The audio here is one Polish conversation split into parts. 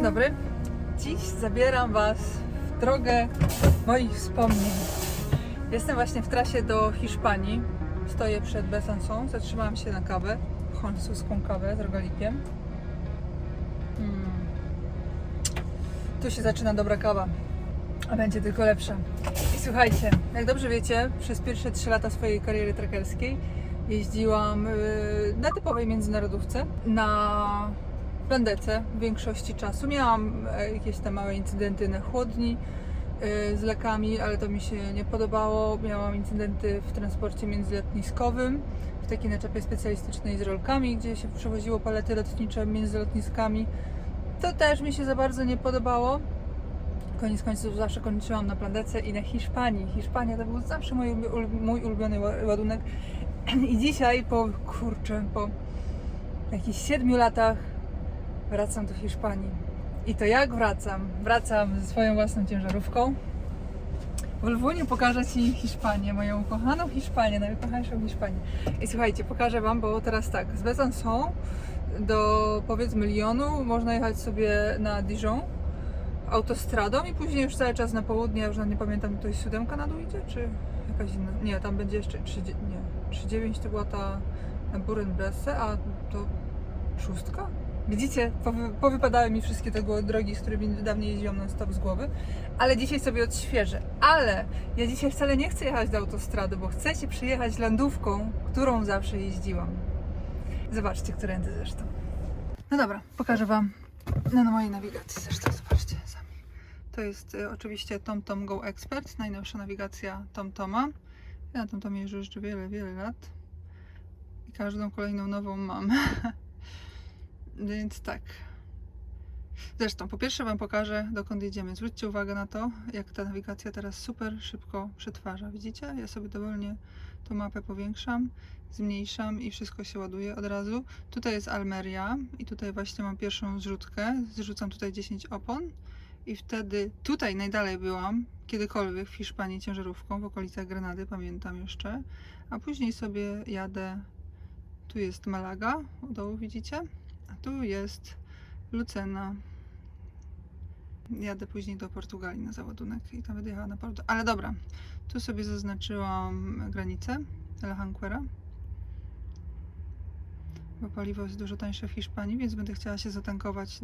dobry. Dziś zabieram Was w drogę moich wspomnień. Jestem właśnie w trasie do Hiszpanii. Stoję przed Besançon. Zatrzymałam się na kawę, francuską kawę z rogalikiem. Tu się zaczyna dobra kawa, a będzie tylko lepsza. I słuchajcie, jak dobrze wiecie, przez pierwsze 3 lata swojej kariery trackerskiej jeździłam na typowej międzynarodówce, na plandece w większości czasu. Miałam jakieś tam małe incydenty na chłodni z lekami, ale to mi się nie podobało. Miałam incydenty w transporcie międzylotniskowym, w takiej naczepie specjalistycznej z rolkami, gdzie się przewoziło palety lotnicze między lotniskami. To też mi się za bardzo nie podobało. Koniec końców zawsze kończyłam na plandece i na Hiszpanii. Hiszpania to był zawsze mój ulubiony ładunek. I dzisiaj po jakichś 7 latach wracam do Hiszpanii. I to jak wracam? Wracam ze swoją własną ciężarówką. W Lwuniu pokażę Ci Hiszpanię, moją ukochaną Hiszpanię, najukochańszą Hiszpanię. I słuchajcie, pokażę Wam, bo teraz tak, z Besançon do powiedzmy Lyonu można jechać sobie na Dijon autostradą i później już cały czas na południe, ja już nie pamiętam, to jest 7 na dół idzie, czy jakaś inna? Nie, tam będzie jeszcze 3,9 to była ta na Bourg-en-Bresse, a to 6? Widzicie, powypadały mi wszystkie te drogi, z którymi dawniej jeździłam non-stop z głowy, ale dzisiaj sobie odświeżę. Ale ja dzisiaj wcale nie chcę jechać do autostrady, bo chcę się przyjechać landówką, którą zawsze jeździłam. Zobaczcie, którędy zresztą. No dobra, pokażę Wam na mojej nawigacji zresztą, zobaczcie sami. To jest oczywiście TomTom Go Expert, najnowsza nawigacja TomToma. Ja na TomTomie jeżdżę już wiele lat i każdą kolejną nową mam. Więc tak. Zresztą, po pierwsze Wam pokażę, dokąd jedziemy. Zwróćcie uwagę na to, jak ta nawigacja teraz super szybko przetwarza. Widzicie? Ja sobie dowolnie tą mapę powiększam, zmniejszam i wszystko się ładuje od razu. Tutaj jest Almeria i tutaj właśnie mam pierwszą zrzutkę. Zrzucam tutaj 10 opon i wtedy tutaj najdalej byłam kiedykolwiek w Hiszpanii ciężarówką w okolicach Grenady, pamiętam jeszcze. A później sobie jadę, tu jest Malaga, u dołu widzicie? A tu jest Lucena. Jadę później do Portugalii na załadunek i tam będę jechała na Portugalii. Ale dobra, tu sobie zaznaczyłam granicę Alhanquera, bo paliwo jest dużo tańsze w Hiszpanii, więc będę chciała się zatankować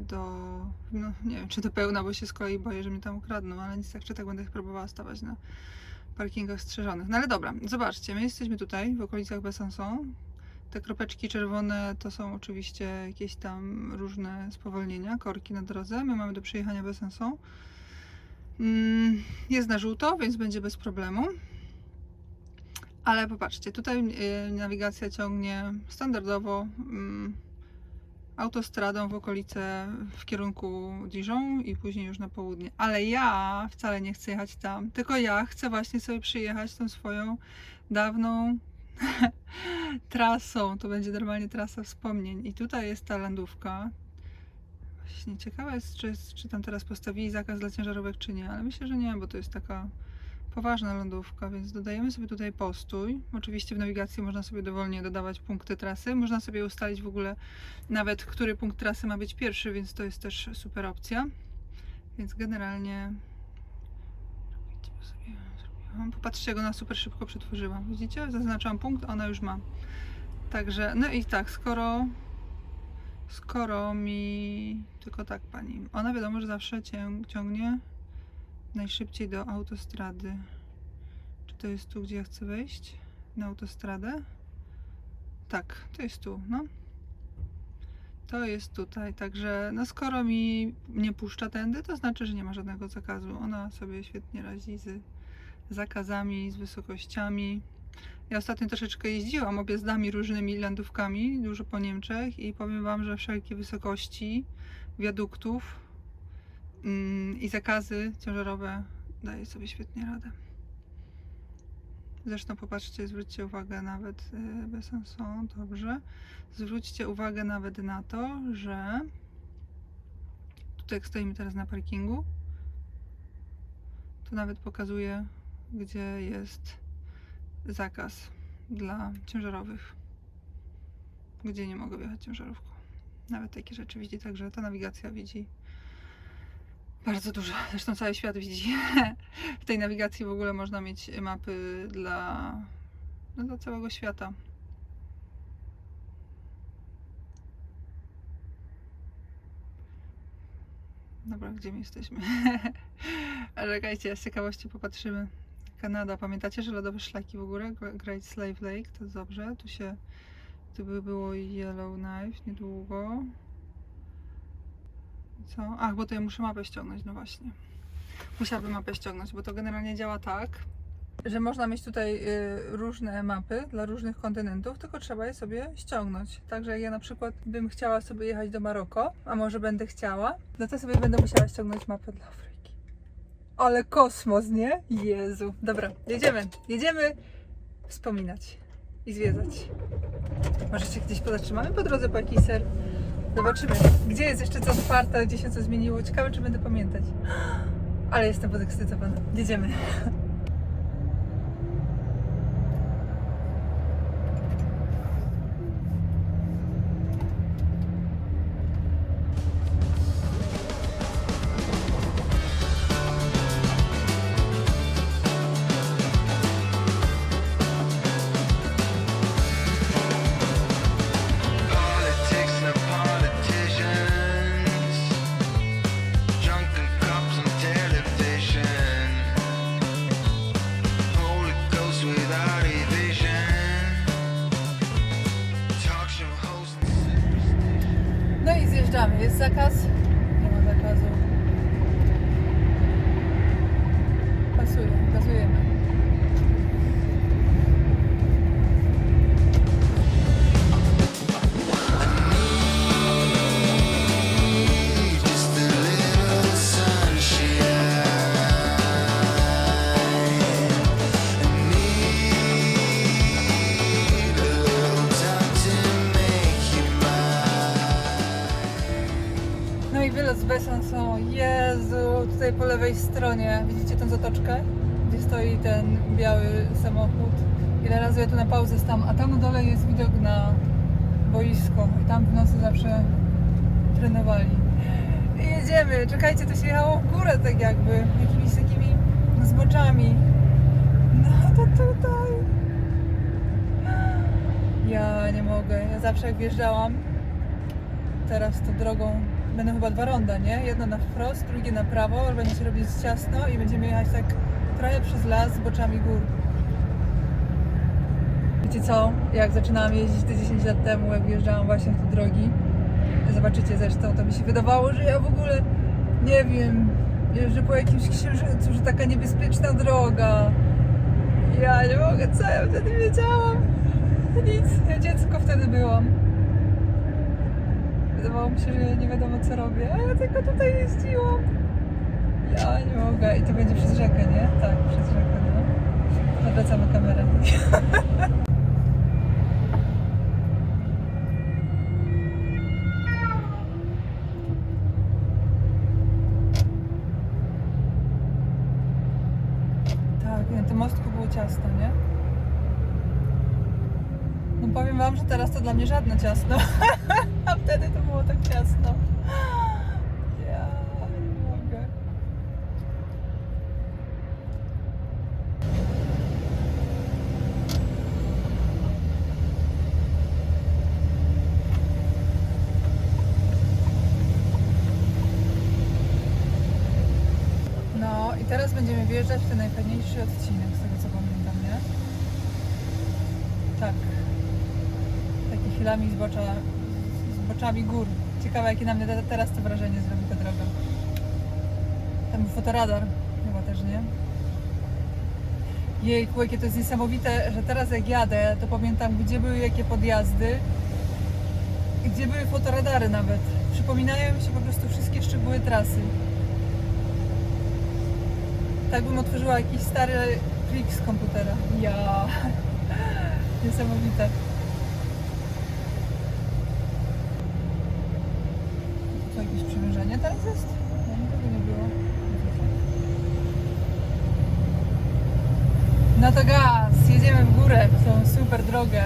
no nie wiem czy do pełna, bo się z kolei boję, że mnie tam ukradną, ale nic tak czy tak będę próbowała stawać na parkingach strzeżonych. No ale dobra, zobaczcie, my jesteśmy tutaj w okolicach Besançon. Te kropeczki czerwone to są oczywiście jakieś tam różne spowolnienia, korki na drodze. My mamy do przejechania Besançon. Jest na żółto, więc będzie bez problemu. Ale popatrzcie, tutaj nawigacja ciągnie standardowo autostradą w okolice, w kierunku Dijon i później już na południe. Ale ja wcale nie chcę jechać tam, tylko ja chcę właśnie sobie przyjechać tą swoją dawną trasą. To będzie normalnie trasa wspomnień. I tutaj jest ta landówka. Właśnie ciekawe jest, czy tam teraz postawili zakaz dla ciężarówek, czy nie, ale myślę, że nie, bo to jest taka poważna lądówka, więc dodajemy sobie tutaj postój. Oczywiście w nawigacji można sobie dowolnie dodawać punkty trasy. Można sobie ustalić w ogóle nawet, który punkt trasy ma być pierwszy, więc to jest też super opcja. Więc generalnie popatrzcie, jak ona super szybko przetworzyła. Widzicie? Zaznaczam punkt, ona już ma. Także, no i tak, skoro mi... Tylko tak, pani. Ona wiadomo, że zawsze ciągnie najszybciej do autostrady. Czy to jest tu, gdzie ja chcę wejść? Na autostradę? Tak, to jest tu, no. To jest tutaj, także no skoro mi nie puszcza tędy, to znaczy, że nie ma żadnego zakazu. Ona sobie świetnie radzi z zakazami, z wysokościami. Ja ostatnio troszeczkę jeździłam objazdami różnymi landówkami, dużo po Niemczech i powiem Wam, że wszelkie wysokości wiaduktów i zakazy ciężarowe daje sobie świetnie radę. Zresztą popatrzcie, zwróćcie uwagę nawet Besançon, dobrze. Zwróćcie uwagę nawet na to, że tutaj jak stoimy teraz na parkingu, to nawet pokazuje, gdzie jest zakaz dla ciężarowych, gdzie nie mogę wjechać ciężarówką. Nawet takie rzeczy widzi, także ta nawigacja widzi Bardzo dużo, zresztą cały świat widzi. W tej nawigacji w ogóle można mieć mapy dla całego świata. Dobra, gdzie my jesteśmy? A czekajcie, z ciekawości popatrzymy. Kanada. Pamiętacie, że lodowe szlaki w ogóle? Great Slave Lake, to jest dobrze. Tu by było Yellowknife niedługo. Co? Ach, bo to ja muszę mapę ściągnąć, no właśnie. Musiałabym mapę ściągnąć, bo to generalnie działa tak, że można mieć tutaj różne mapy dla różnych kontynentów, tylko trzeba je sobie ściągnąć. Także jak ja na przykład bym chciała sobie jechać do Maroko, a może będę chciała, no to sobie będę musiała ściągnąć mapę dla Afryki. Ale kosmos, nie? Jezu. Dobra, jedziemy wspominać i zwiedzać. Może się gdzieś zatrzymamy po drodze po jakiś ser? Zobaczymy, gdzie jest jeszcze co otwarte, gdzie się co zmieniło. Ciekawe, czy będę pamiętać. Ale jestem podekscytowana. Jedziemy. No i zjeżdżamy. Jest zakaz? Nie ma zakazu. Pasuje, gazujemy. No i wylot z Besançon. Jezu, tutaj po lewej stronie widzicie tę zatoczkę, gdzie stoi ten biały samochód. Ile razy ja tu na pauzę stałam, a tam na dole jest widok na boisko i tam w nocy zawsze trenowali. I jedziemy, czekajcie, to się jechało w górę tak jakby, jakimiś takimi zboczami. No to tutaj. Ja nie mogę, ja zawsze jak wjeżdżałam, teraz tą drogą będą chyba 2 ronda, nie? Jedno na wprost, drugie na prawo, ale będzie się robić ciasno i będziemy jechać tak trochę przez las z boczami gór. Wiecie co? Jak zaczynałam jeździć te 10 lat temu, jak wjeżdżałam właśnie w te drogi, zobaczycie zresztą, to mi się wydawało, że ja w ogóle, nie wiem, jeżdżę po jakimś księżycu, że taka niebezpieczna droga. Ja nie mogę, co ja wtedy wiedziałam? Nic, ja dziecko wtedy byłam. Wydawało mi się, że ja nie wiadomo co robię, a ja tylko tutaj jeździłam. Ja nie mogę. I to będzie przez rzekę, nie? Tak, przez rzekę, no. Nawracamy kamerę. Tak, na tym mostku było ciasno, nie? No powiem wam, że teraz to dla mnie żadne ciasno. A wtedy to było tak ciasno. Ja nie mogę. No i teraz będziemy wjeżdżać w ten najfajniejszy odcinek, z tego co pamiętam, nie? Tak. Taki chwilami zboczami gór. Ciekawe, jakie na mnie teraz to wrażenie zrobi ta droga. Tam był fotoradar, chyba też, nie? Jejku, jakie to jest niesamowite, że teraz jak jadę, to pamiętam, gdzie były jakie podjazdy, gdzie były fotoradary nawet. Przypominają mi się po prostu wszystkie szczegóły trasy. Tak bym otworzyła jakiś stary plik z komputera. Ja. Niesamowite. Co, jakieś przymierzenie teraz jest? No, tego nie było. No to gaz, jedziemy w górę, w tą super drogę.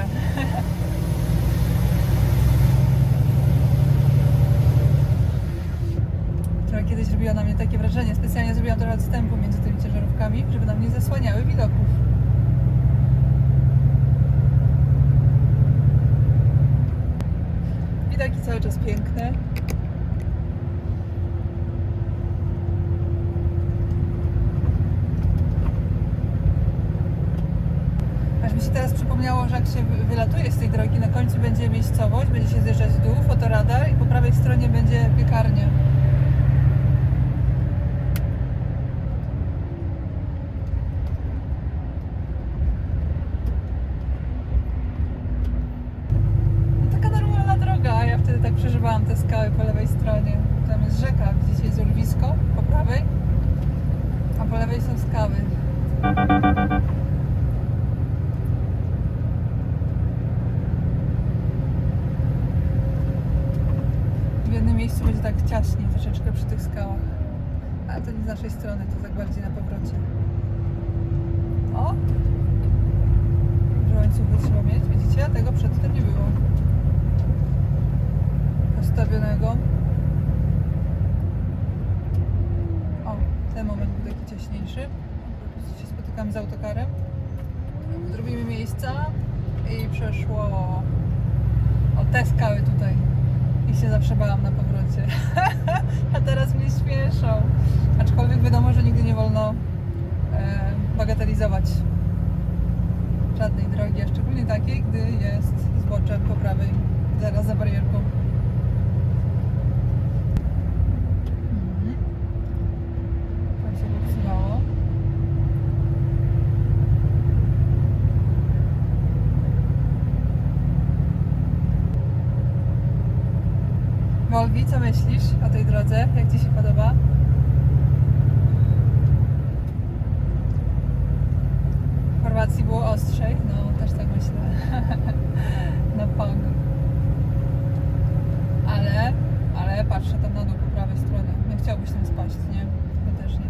która kiedyś robiła na mnie takie wrażenie. Specjalnie zrobiłam trochę odstępu między tymi ciężarówkami, żeby nam nie zasłaniały widoków. Widoki cały czas piękne. Aż mi się teraz przypomniało, że jak się wylatuje z tej drogi, na końcu będzie miejscowość, będzie się zjeżdżać w dół, fotoradar i po prawej stronie będzie piekarnia. No taka normalna droga, a ja wtedy tak przeżywałam te skały po lewej stronie. Tam jest rzeka, widzicie, jest urwisko po prawej, a po lewej są skały. W jednym miejscu będzie tak ciaśniej troszeczkę przy tych skałach. Ale to nie z naszej strony, to tak bardziej na powrocie. O! Że łańcuchy trzeba mieć, widzicie? A tego przedtem nie było. Postawionego. O, ten moment był taki ciaśniejszy. Po prostu się spotykamy z autokarem. Zrobimy miejsca i przeszło o te skały tutaj. I się zawsze bałam na powrocie. A teraz mnie śmieszą. Aczkolwiek wiadomo, że nigdy nie wolno bagatelizować żadnej drogi, a szczególnie takiej, gdy jest zbocze po prawej, zaraz za barierką. Tam się popsuwało. Wolwi, co myślisz o tej drodze? Jak Ci się podoba? W Chorwacji było ostrzej? No, też tak myślę. Na pang. Ale patrzę tam na dół po prawej stronie. Nie chciałbyś tam spaść, nie? Ja też nie.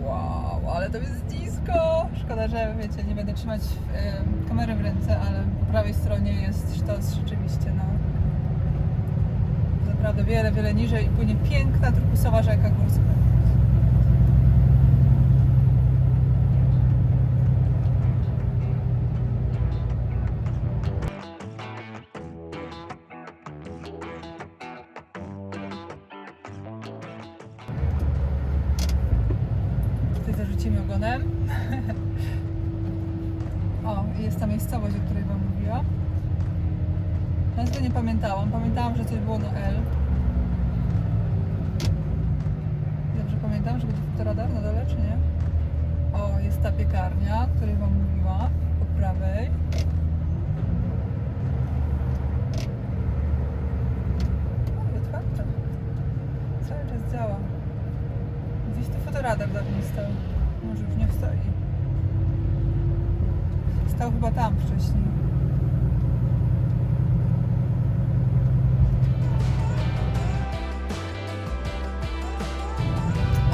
Wow, ale to jest nisko! Szkoda, że wiecie, nie będę trzymać kamery w ręce, ale po prawej stronie jest sztos rzeczywiście, no. Naprawdę wiele, wiele niżej i płynie piękna, turkusowa rzeka górska. Tutaj zarzucimy ogonem. O, jest ta miejscowość, o której Wam mówiłam. Nazwy nie pamiętałam. Pamiętałam, że coś było na L. Dobrze pamiętam, że był fotoradar na dole, czy nie? O, jest ta piekarnia, o której Wam mówiłam, po prawej. O, otwarta. Cały czas działa. Gdzieś tu fotoradar dawniej stał. Może już nie stoi. Stał chyba tam wcześniej.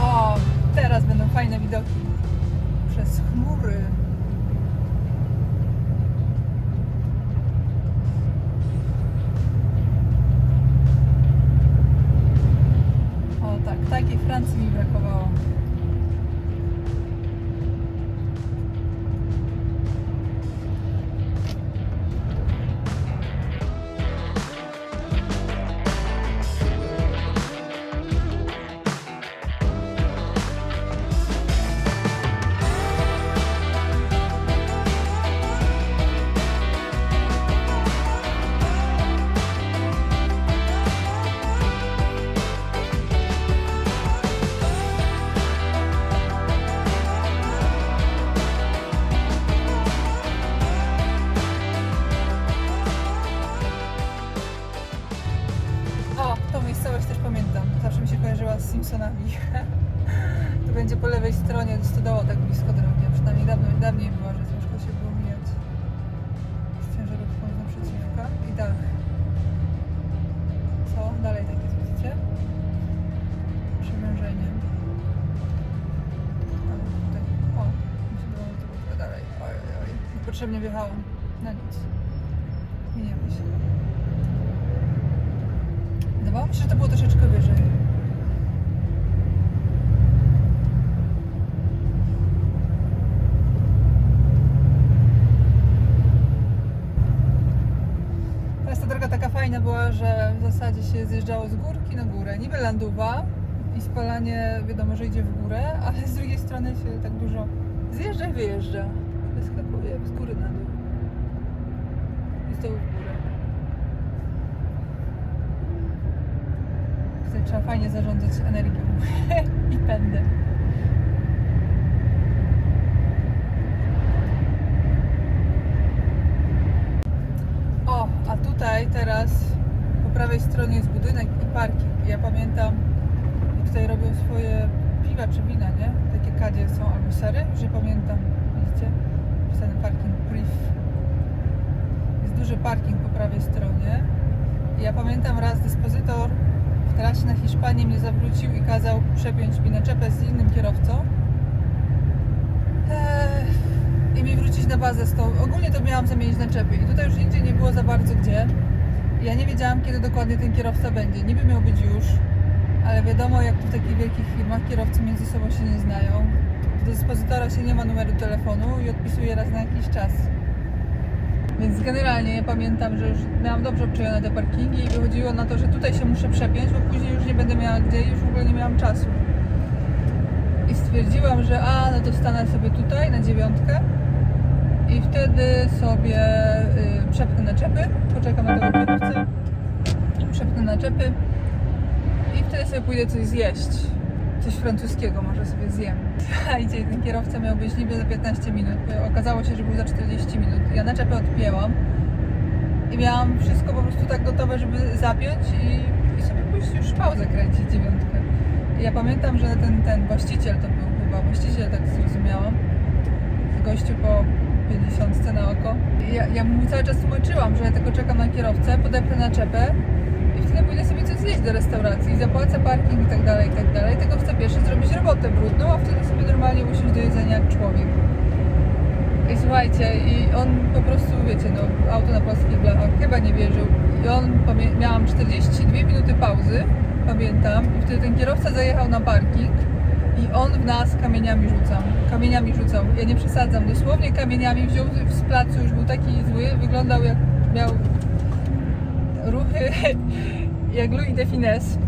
O, teraz będą fajne widoki przez chmury. O tak, takiej Francji mi brakowało. Miejscowość też pamiętam, zawsze mi się kojarzyła z Simpsonami. Tu będzie po lewej stronie stodoła tak blisko drogi, a przynajmniej dawniej było, że ciężko się było mijać z ciężarówką z naprzeciwka i dach. Co? Dalej tak jest, widzicie? Przymężenie. Ale tutaj, o, mi się dało trochę dalej. Oj. Niepotrzebnie wjechałam. No nic. Miniemy się. Wydawało mi się, że to było troszeczkę wyżej. taka, że w zasadzie się zjeżdżało z górki na górę. Niby lądowa i spalanie wiadomo, że idzie w górę, ale z drugiej strony się tak dużo zjeżdża i wyjeżdża. Wyskakuje z góry na dół. I z dołu w górę. Tutaj trzeba fajnie zarządzać energią i pędem. O, a tutaj teraz po prawej stronie jest budynek i parking. Ja pamiętam, jak tutaj robią swoje piwa czy wina, nie? Takie kadzie są, albo sery, już nie pamiętam. Widzicie? Ten parking brief. Jest duży parking po prawej stronie. I ja pamiętam raz dyspozytor w trasie na Hiszpanię mnie zawrócił i kazał przepiąć mi naczepę z innym kierowcą. I mi wrócić na bazę z tą. Ogólnie to miałam zamienić naczepy i tutaj już nigdzie nie było za bardzo gdzie. Ja nie wiedziałam, kiedy dokładnie ten kierowca będzie. Niby miał być już, ale wiadomo, jak w takich wielkich firmach kierowcy między sobą się nie znają. Do dyspozytora się nie ma numeru telefonu i odpisuje raz na jakiś czas. Więc generalnie ja pamiętam, że już miałam dobrze obczajone te parkingi i wychodziło na to, że tutaj się muszę przepiąć, bo później już nie będę miała gdzie i już w ogóle nie miałam czasu. I stwierdziłam, że no to stanę sobie tutaj na 9 i wtedy sobie przepchnę naczepy, poczekam na tego kierowcę, przepchnę naczepy i wtedy sobie pójdę coś zjeść. Coś francuskiego może sobie zjem. Słuchajcie, ten kierowca miał być niby za 15 minut. Okazało się, że był za 40 minut. Ja naczepę odpięłam i miałam wszystko po prostu tak gotowe, żeby zapiąć i sobie pójść już pauzę kręcić 9. I ja pamiętam, że ten właściciel to był chyba, właściciel, tak zrozumiałam, gościu po 50 na oko. I ja mu cały czas tłumaczyłam, że ja tylko czekam na kierowcę, podepnę naczepę i wtedy pójdę sobie coś zjeść do restauracji, zapłacę parking i tak dalej, tylko chcę pierwszy zrobić robotę brudną, a wtedy sobie normalnie usiąść do jedzenia jak człowiek. I słuchajcie, i on po prostu, wiecie, no auto na płaskich blachach, chyba nie wierzył. I on, miałam 42 minuty pauzy, pamiętam, i wtedy ten kierowca zajechał na parking i on w nas kamieniami rzucał. Ja nie przesadzam, dosłownie kamieniami wziął z placu, już był taki zły, wyglądał jak miał ruchy jak Louis de Funès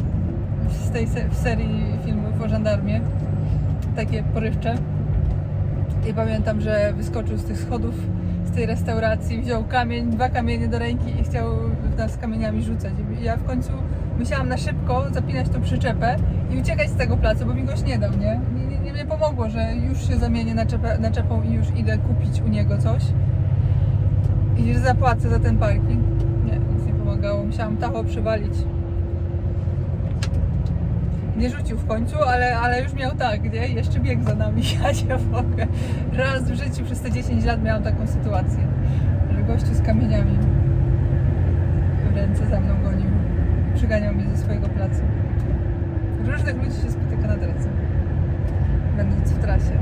w serii filmów o żandarmie, takie porywcze. I pamiętam, że wyskoczył z tych schodów z tej restauracji, wziął kamień, 2 kamienie do ręki i chciał w nas kamieniami rzucać. I ja w końcu musiałam na szybko zapinać tą przyczepę i uciekać z tego placu, bo mi goś nie dał, nie? Nie pomogło, że już się zamienię naczepą i już idę kupić u niego coś i że zapłacę za ten parking. Nie, nic nie pomagało. Musiałam tacho przywalić. Nie rzucił w końcu, ale już miał tak, nie? Jeszcze biegł za nami. Ja nie mogę. Raz w życiu przez te 10 lat miałam taką sytuację, że gościu z kamieniami w ręce za mną gonił. Przyganiał mnie ze swojego placu. Różnych ludzi się spotyka na drodze, będąc w trasie.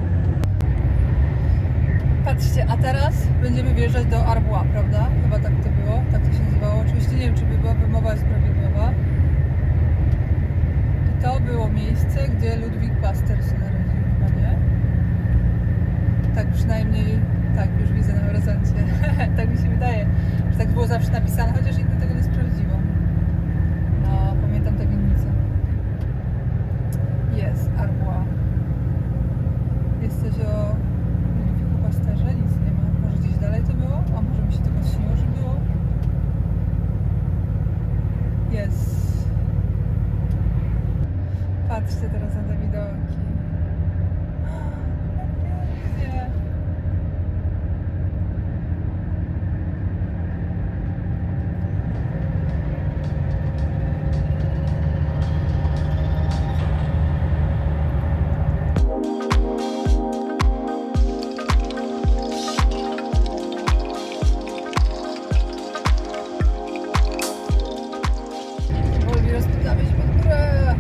Patrzcie, a teraz będziemy wjeżdżać do Arbois, prawda? Chyba tak to było, tak to się nazywało. Oczywiście nie wiem, czy wymowa jest prawidłowa. I to było miejsce, gdzie Ludwik Pasteur się narodził, chyba nie? Tak przynajmniej, tak, już widzę na horyzoncie. Tak mi się wydaje, że tak było zawsze napisane, chociaż nigdy tego nie sprawdziłam. No, pamiętam tę winnicę. Jest Arbois. Jest coś o Ludwiku Pasteurze? Nic nie ma. Może gdzieś dalej to było? A może mi się tylko śniło, że było? Jest. Patrzcie teraz na te widoki. Pięknie. Wolniej rozpędzamy się pod górę.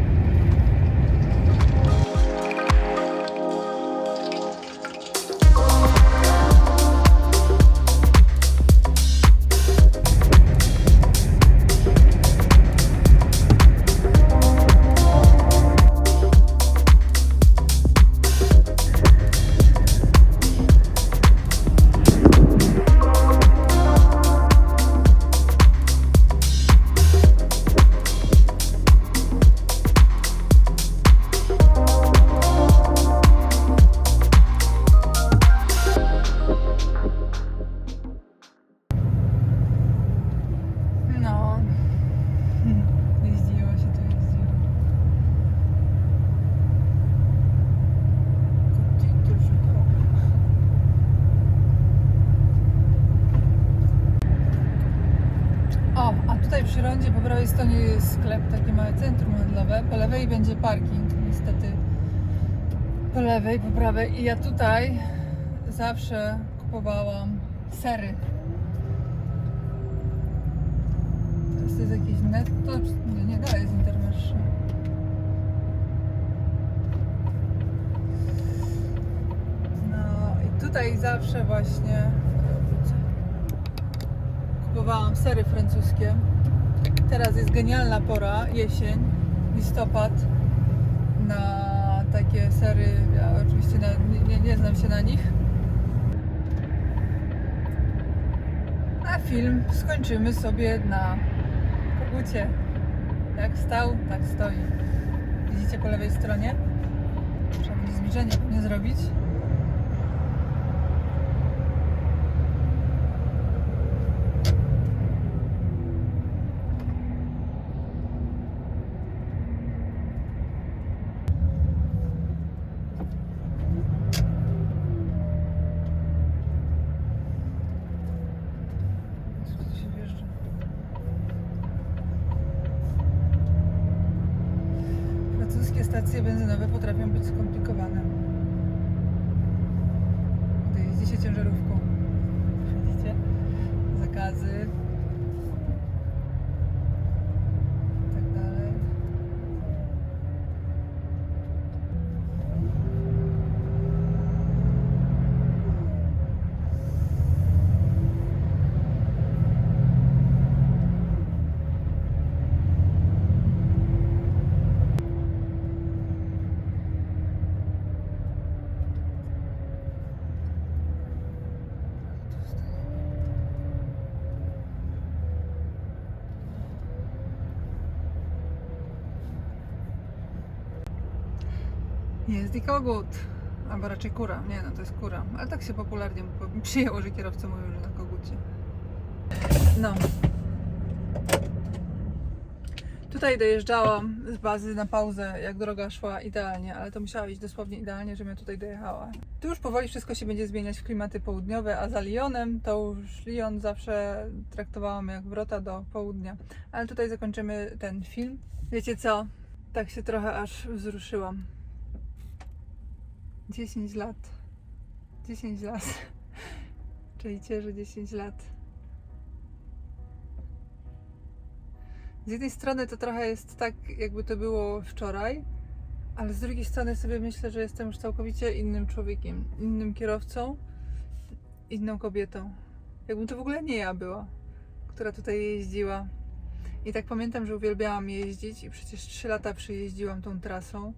prawej stronie jest sklep, takie małe centrum handlowe. Po lewej będzie parking, niestety. Po lewej, po prawej. I ja tutaj zawsze kupowałam sery. To jest jakiś netto? Nie, dalej jest Intermarché. No i tutaj zawsze właśnie kupowałam sery francuskie. Teraz jest genialna pora, jesień, listopad, na takie sery. Ja oczywiście nie znam się na nich. A film skończymy sobie na kogucie. Jak stał, tak stoi. Widzicie po lewej stronie? Trzeba będzie zbliżenie nie zrobić. Francuskie stacje benzynowe potrafią być skomplikowane. Gdy jeździ się ciężarówką. Widzicie? Zakazy. I tak dalej. Jest i kogut, albo raczej kura. Nie, no to jest kura, ale tak się popularnie przyjęło, że kierowcy mówią, że na kogucie. No. Tutaj dojeżdżałam z bazy na pauzę, jak droga szła idealnie, ale to musiała iść dosłownie idealnie, żebym ja tutaj dojechała. Tu już powoli wszystko się będzie zmieniać w klimaty południowe, a za Lyonem to już Lyon zawsze traktowałam jak wrota do południa. Ale tutaj zakończymy ten film. Wiecie co? Tak się trochę aż wzruszyłam. 10 lat. 10 lat. Czajcie, że 10 lat. Z jednej strony to trochę jest tak, jakby to było wczoraj, ale z drugiej strony sobie myślę, że jestem już całkowicie innym człowiekiem, innym kierowcą, inną kobietą. Jakbym to w ogóle nie ja była, która tutaj jeździła. I tak pamiętam, że uwielbiałam jeździć i przecież 3 lata przejeździłam tą trasą.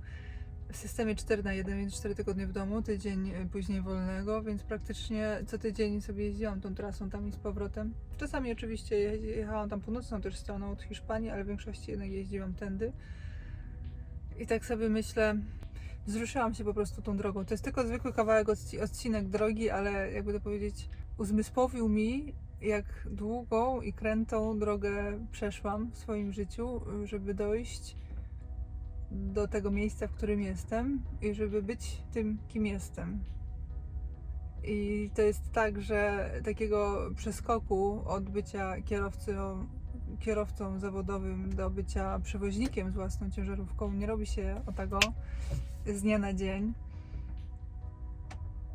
W systemie 4/1, więc 4 tygodnie w domu, tydzień później wolnego, więc praktycznie co tydzień sobie jeździłam tą trasą tam i z powrotem. Czasami oczywiście jechałam tam północną też stroną od Hiszpanii, ale w większości jednak jeździłam tędy. I tak sobie myślę, wzruszyłam się po prostu tą drogą. To jest tylko zwykły kawałek, odcinek drogi, ale jakby to powiedzieć, uzmysłowił mi, jak długą i krętą drogę przeszłam w swoim życiu, żeby dojść do tego miejsca, w którym jestem i żeby być tym, kim jestem. I to jest tak, że takiego przeskoku od bycia kierowcą zawodowym do bycia przewoźnikiem z własną ciężarówką nie robi się o tego z dnia na dzień,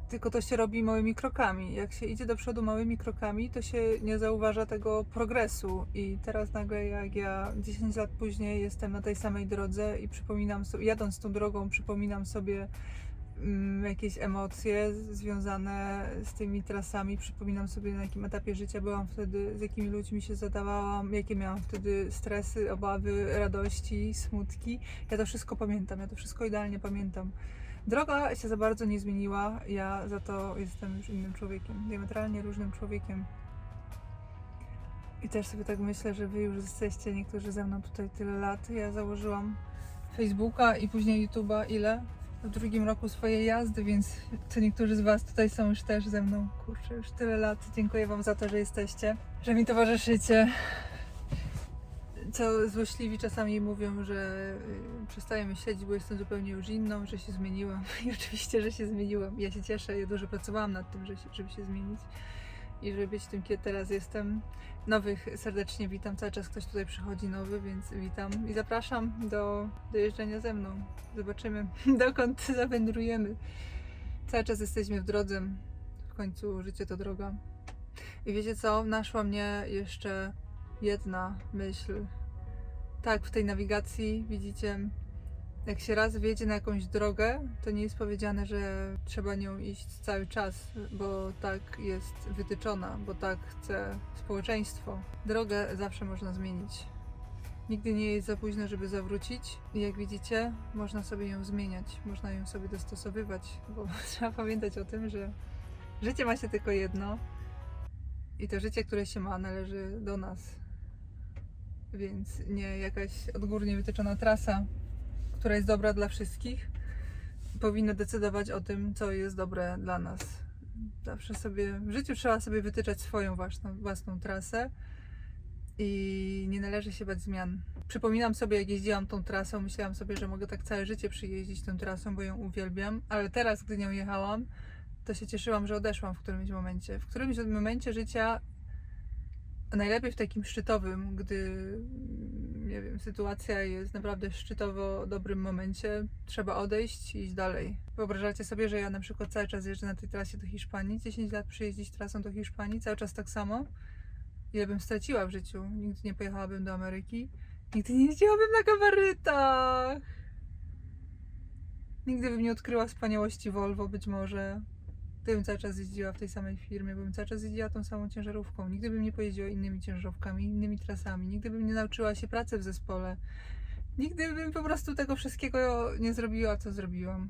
tylko to się robi małymi krokami. Jak się idzie do przodu małymi krokami, to się nie zauważa tego progresu. I teraz nagle, jak ja 10 lat później jestem na tej samej drodze i przypominam sobie, jadąc tą drogą, przypominam sobie jakieś emocje związane z tymi trasami, przypominam sobie, na jakim etapie życia byłam wtedy, z jakimi ludźmi się zadawałam, jakie miałam wtedy stresy, obawy, radości, smutki. Ja to wszystko pamiętam, ja to wszystko idealnie pamiętam. Droga się za bardzo nie zmieniła, ja za to jestem już innym człowiekiem, diametralnie różnym człowiekiem. I też sobie tak myślę, że wy już jesteście, niektórzy ze mną tutaj tyle lat. Ja założyłam Facebooka i później YouTube'a ile? W 2. roku swojej jazdy, więc co niektórzy z was tutaj są już też ze mną. Kurczę, już tyle lat. Dziękuję wam za to, że jesteście, że mi towarzyszycie. Co złośliwi czasami mówią, że przestaję myśleć, bo jestem zupełnie już inną, że się zmieniłam. I oczywiście, że się zmieniłam. Ja się cieszę, ja dużo pracowałam nad tym, żeby się zmienić. i żeby być tym, kim teraz jestem. Nowych serdecznie witam, cały czas ktoś tutaj przychodzi nowy, więc witam i zapraszam do jeżdżenia ze mną. Zobaczymy, dokąd zawędrujemy. Cały czas jesteśmy w drodze, w końcu życie to droga. I wiecie co, naszła mnie jeszcze jedna myśl. Tak, w tej nawigacji widzicie, jak się raz wjedzie na jakąś drogę, to nie jest powiedziane, że trzeba nią iść cały czas, bo tak jest wytyczona, bo tak chce społeczeństwo. Drogę zawsze można zmienić. Nigdy nie jest za późno, żeby zawrócić i jak widzicie, można sobie ją zmieniać, można ją sobie dostosowywać, bo trzeba pamiętać o tym, że życie ma się tylko jedno i to życie, które się ma, należy do nas. Więc nie jakaś odgórnie wytyczona trasa, która jest dobra dla wszystkich, powinna decydować o tym, co jest dobre dla nas. Zawsze sobie w życiu trzeba sobie wytyczać swoją własną trasę i nie należy się bać zmian. Przypominam sobie, jak jeździłam tą trasą, myślałam sobie, że mogę tak całe życie przyjeździć tą trasą, bo ją uwielbiam, ale teraz, gdy nią jechałam, to się cieszyłam, że odeszłam w którymś momencie. W którymś momencie życia, a najlepiej w takim szczytowym, gdy, nie wiem, sytuacja jest naprawdę szczytowo dobrym momencie, trzeba odejść i iść dalej. Wyobrażacie sobie, że ja na przykład cały czas jeżdżę na tej trasie do Hiszpanii, 10 lat przyjeździć trasą do Hiszpanii, cały czas tak samo? Ile bym straciła w życiu? Nigdy nie pojechałabym do Ameryki, nigdy nie jeździłabym na gabarytach, nigdy bym nie odkryła wspaniałości Volvo być może. Gdybym cały czas jeździła w tej samej firmie, bym cały czas jeździła tą samą ciężarówką. Nigdy bym nie pojeździła innymi ciężarówkami, innymi trasami. Nigdy bym nie nauczyła się pracy w zespole. Nigdy bym po prostu tego wszystkiego nie zrobiła, co zrobiłam.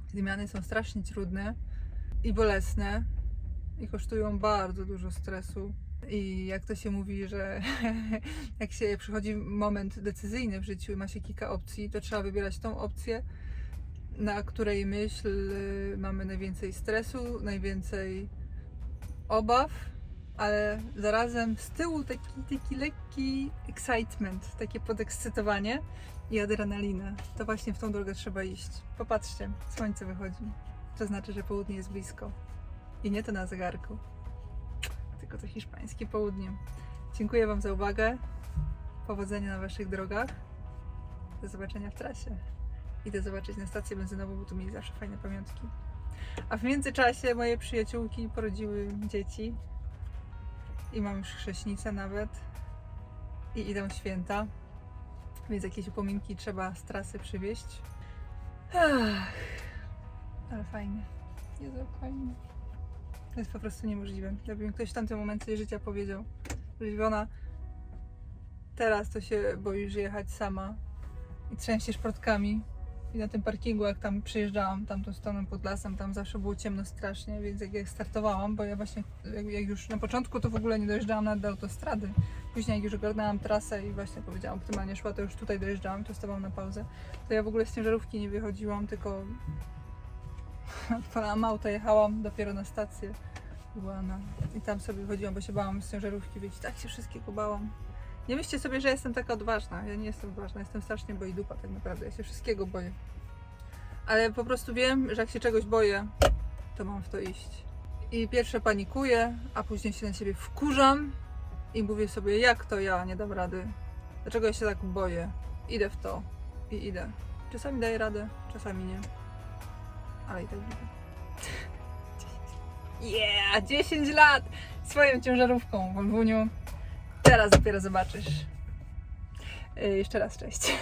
Zmiany są strasznie trudne i bolesne i kosztują bardzo dużo stresu. I jak to się mówi, że jak się przychodzi moment decyzyjny w życiu i ma się kilka opcji, to trzeba wybierać tą opcję, na której mamy najwięcej stresu, najwięcej obaw, ale zarazem z tyłu taki lekki excitement, takie podekscytowanie i adrenalinę. To właśnie w tą drogę trzeba iść. Popatrzcie, słońce wychodzi. To znaczy, że południe jest blisko. I nie to na zegarku, tylko to hiszpańskie południe. Dziękuję Wam za uwagę. Powodzenia na Waszych drogach. Do zobaczenia w trasie. Idę zobaczyć na stację benzynową, bo tu mieli zawsze fajne pamiątki. A w międzyczasie moje przyjaciółki porodziły dzieci i mam już chrzestnicę nawet i idą święta, więc jakieś upominki trzeba z trasy przywieźć. Ale fajnie. Jezu, fajnie. To jest po prostu niemożliwe. Gdyby mi ktoś w tamtym momencie życia powiedział, że Iwona, teraz to się boisz jechać sama i trzęsiesz portkami. I na tym parkingu, jak tam przyjeżdżałam, tamtą stroną pod lasem, tam zawsze było ciemno strasznie, więc jak startowałam, bo ja właśnie, jak już na początku, to w ogóle nie dojeżdżałam nawet do autostrady. Później jak już ogarnęłam trasę i właśnie powiedziałam, optymalnie szła, to już tutaj dojeżdżałam, to stawałam na pauzę. To ja w ogóle z ciężarówki nie wychodziłam, tylko odpalałam auto, jechałam dopiero na stację. I tam sobie wychodziłam, bo się bałam z ciężarówki wyjść. Tak się wszystkiego bałam. Nie myślcie sobie, że jestem taka odważna. Ja nie jestem odważna, jestem strasznie boidupa tak naprawdę. Ja się wszystkiego boję. Ale po prostu wiem, że jak się czegoś boję, to mam w to iść. I pierwsze panikuję, a później się na siebie wkurzam i mówię sobie, jak to ja nie dam rady? Dlaczego ja się tak boję? Idę w to i idę. Czasami daję radę, czasami nie. Ale i tak idę. 10 lat! Swoją ciężarówką w Wolwuniu. Teraz dopiero zobaczysz. Jeszcze raz cześć.